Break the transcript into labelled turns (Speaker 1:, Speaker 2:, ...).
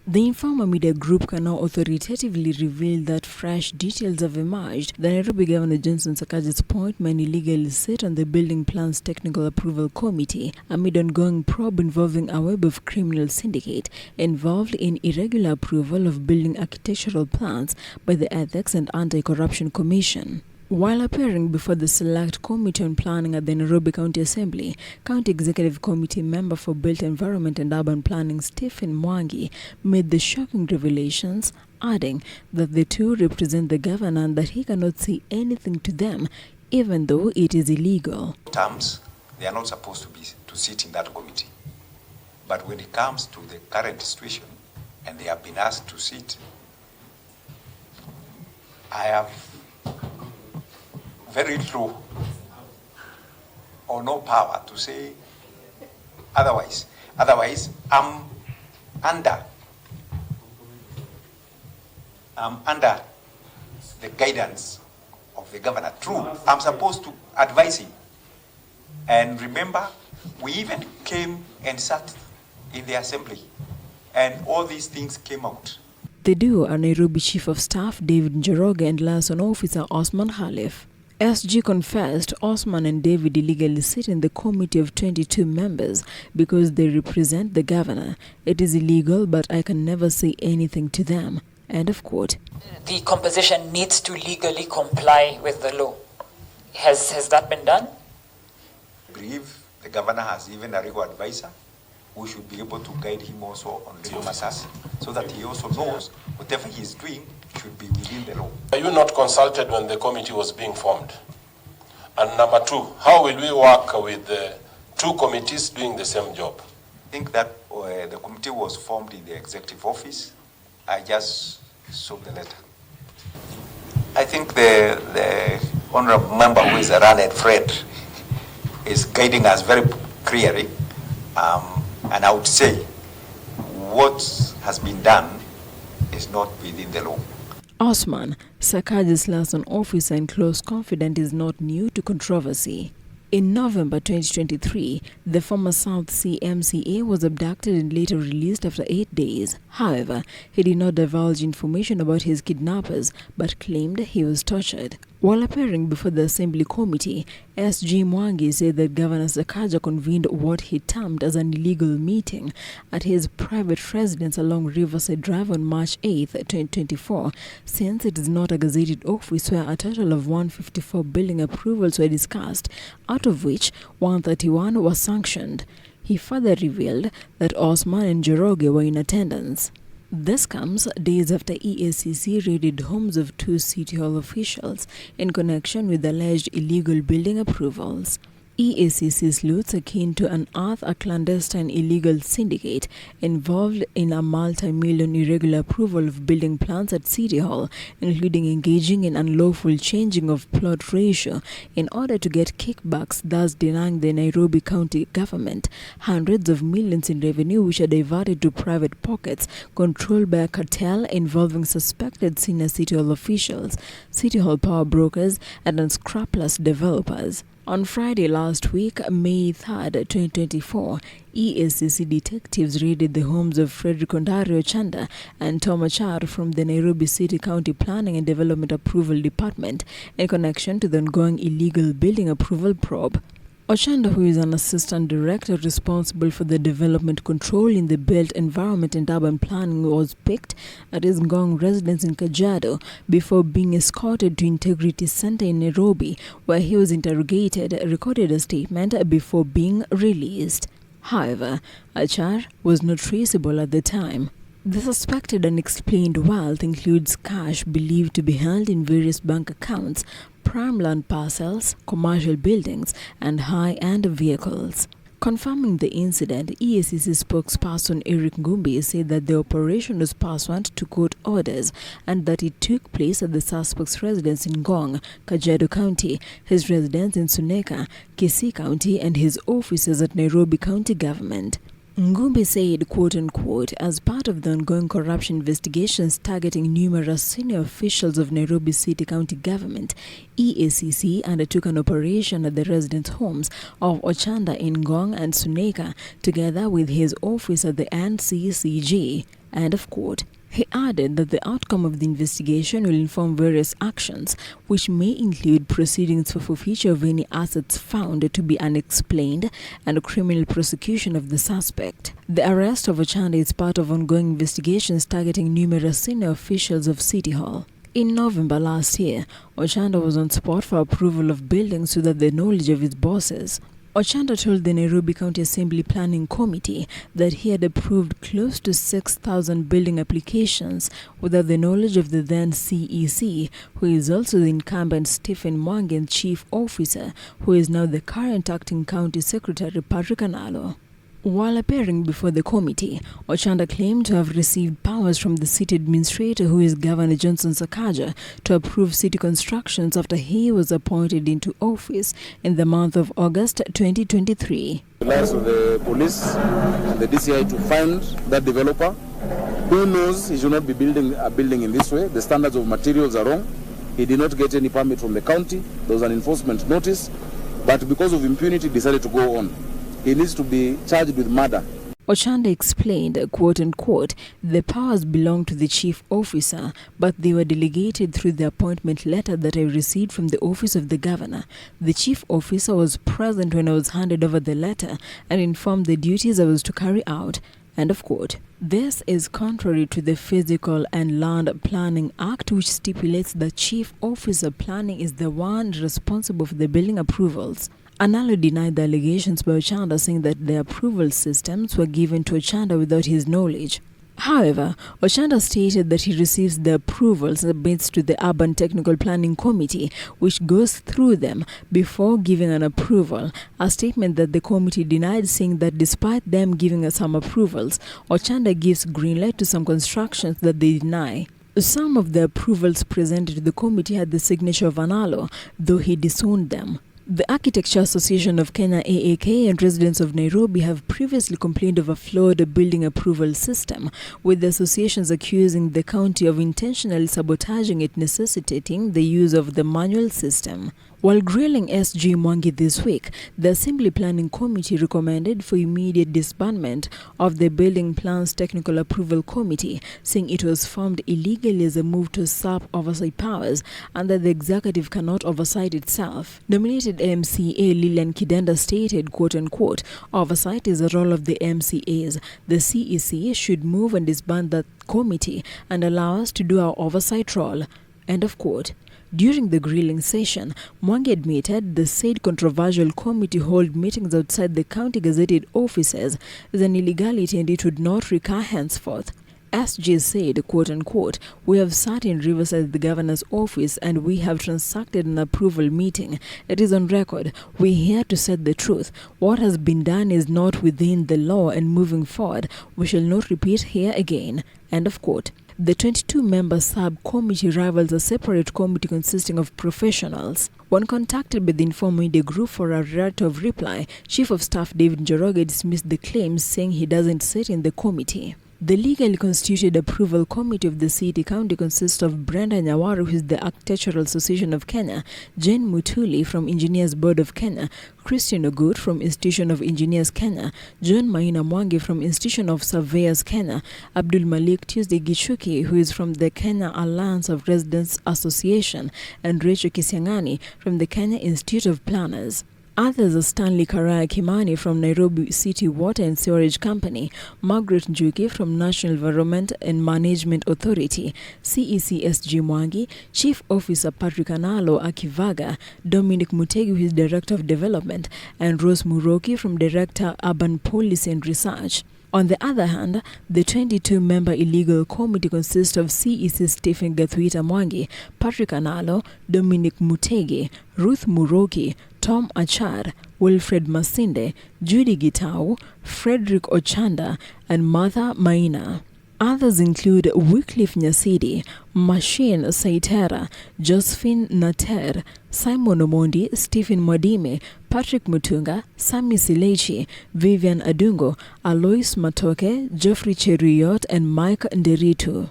Speaker 1: The informal media group can now authoritatively reveal that fresh details have emerged. The Nairobi Governor Johnson Sakaja's appointment illegally sat on the Building Plans Technical Approval Committee amid ongoing probe involving a web of criminal syndicate involved in irregular approval of building architectural plans by the Ethics and Anti-Corruption Commission. While appearing before the Select Committee on Planning at the Nairobi County Assembly, County Executive Committee member for Built Environment and Urban Planning Stephen Mwangi made the shocking revelations, adding that the two represent the governor and that he cannot say anything to them, even though it is illegal.
Speaker 2: Terms, they are not supposed to sit in that committee. But when it comes to the current situation, and they have been asked to sit, I have very little or no power to say otherwise. Otherwise, I'm under the guidance of the governor. True, I'm supposed to advise him. And remember, we even came and sat in the assembly, and all these things came out.
Speaker 1: The duo are Nairobi Chief of Staff David Njoroge and Liaison Officer Osman. SG confessed Osman and David illegally sit in the committee of 22 members because they represent the governor. It is illegal, but I can never say anything to them. End of quote.
Speaker 3: The composition needs to legally comply with the law. Has that been done?
Speaker 2: I believe the governor has even a legal advisor who should be able to guide him also on legal matters, so that he also knows whatever he is doing should be within the law.
Speaker 4: Are you not consulted when the committee was being formed? And number two, how will we work with the two committees doing the same job?
Speaker 2: I think that the committee was formed in the executive office. I just saw the letter. I think the honorable member who is Raned Fred is guiding us very clearly. And I would say what has been done is not within the law.
Speaker 1: Osman, Sakaja's liaison officer and close confidant, is not new to controversy. In November 2023, the former South Sea MCA was abducted and later released after 8 days. However, he did not divulge information about his kidnappers, but claimed he was tortured. While appearing before the Assembly Committee, SG Mwangi said that Governor Sakaja convened what he termed as an illegal meeting at his private residence along Riverside Drive on March 8, 2024, since it is not a gazetted office where a total of 154 building approvals were discussed, out of which 131 were sanctioned. He further revealed that Osman and Njoroge were in attendance. This comes days after EACC raided homes of two City Hall officials in connection with alleged illegal building approvals. EACC's sleuths are keen to unearth a clandestine illegal syndicate involved in a multi-million irregular approval of building plans at City Hall, including engaging in unlawful changing of plot ratio in order to get kickbacks, thus denying the Nairobi County government hundreds of millions in revenue which are diverted to private pockets controlled by a cartel involving suspected senior City Hall officials, City Hall power brokers, and unscrupulous developers. On Friday last week, May 3, 2024, EACC detectives raided the homes of Frederick Ontario Chanda and Tom Achar from the Nairobi City County Planning and Development Approval Department in connection to the ongoing illegal building approval probe. Ochanda, who is an assistant director responsible for the development control in the Built Environment and Urban Planning, was picked at his Ngong residence in Kajiado before being escorted to Integrity Center in Nairobi, where he was interrogated, recorded a statement before being released. However, Achar was not traceable at the time. The suspected unexplained wealth includes cash believed to be held in various bank accounts, prime land parcels, commercial buildings, and high-end vehicles. Confirming the incident, EACC spokesperson Eric Ngumbi said that the operation was pursuant to court orders and that it took place at the suspect's residence in Ngong, Kajiado County, his residence in Suneka, Kisii County, and his offices at Nairobi County Government. Ngumbi said, quote-unquote, as part of the ongoing corruption investigations targeting numerous senior officials of Nairobi City County Government, EACC undertook an operation at the residence homes of Ochanda in Ngong and Suneka, together with his office at the NCCG. End of quote. He added that the outcome of the investigation will inform various actions, which may include proceedings for forfeiture of any assets found to be unexplained and a criminal prosecution of the suspect. The arrest of Ochanda is part of ongoing investigations targeting numerous senior officials of City Hall. In November last year, Ochanda was on spot for approval of buildings without the knowledge of his bosses. Ochanda told the Nairobi County Assembly Planning Committee that he had approved close to 6,000 building applications without the knowledge of the then CEC, who is also the incumbent Stephen Mwangi's chief officer, who is now the current acting county secretary Patrick Analo. While appearing before the committee, Ochanda claimed to have received powers from the city administrator, who is Governor Johnson Sakaja, to approve city constructions after he was appointed into office in the month of August 2023.
Speaker 5: Relies on the police and the DCI to find that developer who knows he should not be building a building in this way. The standards of materials are wrong. He did not get any permit from the county. There was an enforcement notice, but because of impunity decided to go on. He needs to be charged with murder.
Speaker 1: Ochanda explained, quote-unquote, the powers belong to the chief officer, but they were delegated through the appointment letter that I received from the office of the governor. The chief officer was present when I was handed over the letter and informed the duties I was to carry out. End of quote. This is contrary to the Physical and Land Planning Act, which stipulates that chief officer planning is the one responsible for the building approvals. Analo denied the allegations by Ochanda, saying that the approval systems were given to Ochanda without his knowledge. However, Ochanda stated that he receives the approvals submits to the Urban Technical Planning Committee, which goes through them before giving an approval, a statement that the committee denied, saying that despite them giving us some approvals, Ochanda gives green light to some constructions that they deny. Some of the approvals presented to the committee had the signature of Analo, though he disowned them. The Architecture Association of Kenya (EACC) and residents of Nairobi have previously complained of a flawed building approval system, with the associations accusing the county of intentionally sabotaging it, necessitating the use of the manual system. While grilling SG Mwangi this week, the Assembly Planning Committee recommended for immediate disbandment of the Building Plans Technical Approval Committee, saying it was formed illegally as a move to usurp oversight powers and that the executive cannot oversight itself. Nominated MCA Lilian Kidenda stated, quote-unquote, oversight is the role of the MCAs. The CEC should move and disband that committee and allow us to do our oversight role. End of quote. During the grilling session, Mwangi admitted the said controversial committee hold meetings outside the county gazetted offices as an illegality and it would not recur henceforth. SG said, quote-unquote, we have sat in Riverside at the governor's office and we have transacted an approval meeting. It is on record. We're here to set the truth. What has been done is not within the law, and moving forward, we shall not repeat here again. End of quote. The 22-member sub-committee rivals a separate committee consisting of professionals. When contacted by the Inform Media Group for a right of reply, Chief of Staff David Njoroge dismissed the claims, saying he doesn't sit in the committee. The legally constituted approval committee of the city county consists of Brenda Nyawaru, who is the Architectural Association of Kenya, Jane Mutuli from Engineers Board of Kenya, Christian Ogut from Institution of Engineers Kenya, John Maina Mwangi from Institution of Surveyors Kenya, Abdul Malik Tuesday Gichuki, who is from the Kenya Alliance of Residents Association, and Rachel Kisiangani from the Kenya Institute of Planners. Others are Stanley Karaya Kimani from Nairobi City Water and Sewerage Company, Margaret Njuki from National Environment and Management Authority, CEC SG Mwangi, Chief Officer Patrick Analo Akivaga, Dominic Mutegi, who is Director of Development, and Rose Muroki from Director Urban Policy and Research. On the other hand, the 22-member illegal committee consists of CEC Stephen Gathwita Mwangi, Patrick Analo, Dominic Mutegi, Ruth Muroki, Tom Achar, Wilfred Masinde, Judy Gitau, Frederick Ochanda, and Martha Maina. Others include Wycliffe Nyasidi, Machine Saitera, Josephine Nater, Simon Omondi, Stephen Mwadime, Patrick Mutunga, Sami Silechi, Vivian Adungo, Alois Matoke, Geoffrey Cheruyot, and Mike Nderitu.